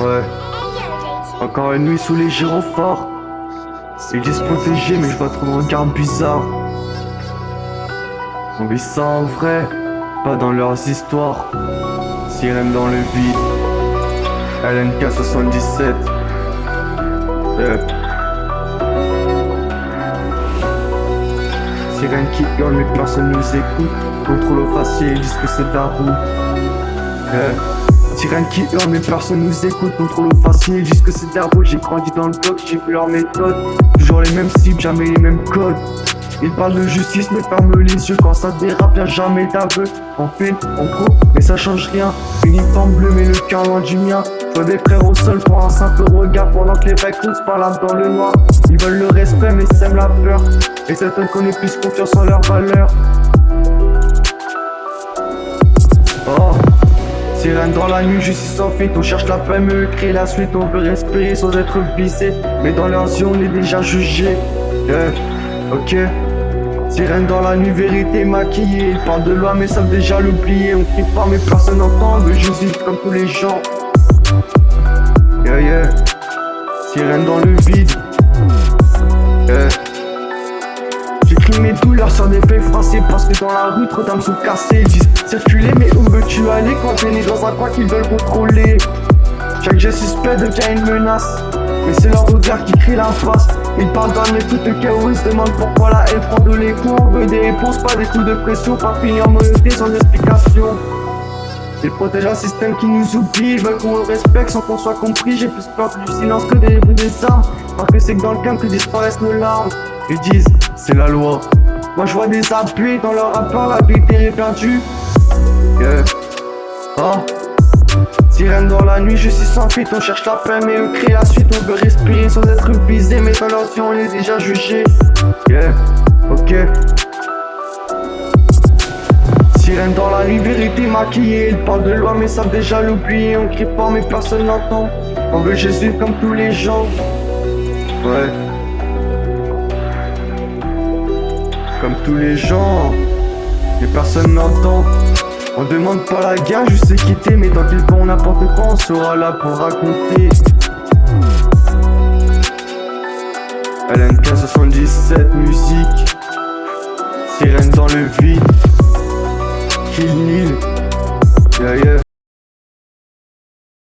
Ouais. Encore une nuit sous les gyrophares. Ils disent protéger, mais je vois trop de regards bizarres. On vit ça en vrai, pas dans leurs histoires. Sirène dans le vide. LNK 77. Sirène qui hurle, mais personne nous écoute. Contrôle au faciès, ils disent que c'est de la route. Sirène qui hurle, mais personne nous écoute. Contrôle au faciès, ils disent que c'est de la route. J'ai grandi dans le bloc, j'ai vu leur méthode. Toujours les mêmes cibles, jamais les mêmes codes. Ils parlent de justice mais ferment les yeux. Quand ça dérape y'a jamais d'aveu. On filme, on court mais ça change rien. Uniforme bleu mais le cœur loin du mien. Je vois des frères au sol pour un simple regard. Pendant que les vagues poussent par là dans le noir. Ils veulent le respect mais sèment la peur. Et certains qu'on ait plus confiance en leurs valeurs. Oh, sirène dans la nuit, justice sans fuite. On cherche la paix mais eux créent la suite. On veut respirer sans être blessé. Mais dans leurs yeux on est déjà jugé. Ok. Sirène dans la nuit, vérité maquillée. Ils parlent de loi mais savent déjà l'oublier. On crie pas mais personne n'entend. Mais je vis comme tous les gens. Yeah. Sirène dans le vide. J'écris mes douleurs sur des feuilles froissées. Parce que dans la rue trop d'âmes sont cassées. Ils disent circuler mais où veux-tu aller quand t'es né dans un coin qu'ils veulent contrôler. Chaque geste suspect devient une menace. Mais c'est leur regard qui crie la face. Ils parlent d'un tout de chaos, ils se demandent pourquoi la haine prend de l'écho. On veut des réponses, pas des coups de pression. Pas finir menotté sans explication. Ils protègent un système qui nous oublie. Je veux qu'on le respecte sans qu'on soit compris. J'ai plus peur du silence que des bruits des armes. Parce que c'est que dans le calme que disparaissent nos larmes. Ils disent, c'est la loi. Moi je vois des appuis dans leur rapport, la vérité est perdue. Oh. Sirène dans la nuit, je suis sans fuite, on cherche la paix mais eux créent la suite. On veut respirer sans être visé, mais dans leurs yeux on est déjà jugé. Ok. Sirène dans la nuit, vérité maquillée. Ils parlent de loi mais savent déjà l'oublier. On crie pas mais personne n'entend. On veut Jésus comme tous les gens. Ouais. Comme tous les gens. Mais personne n'entend. On demande pas la guerre, juste se quitter. Mais tant qu'ils font n'importe quoi, on sera là pour raconter. LNK 77 musique. Sirène dans le vide.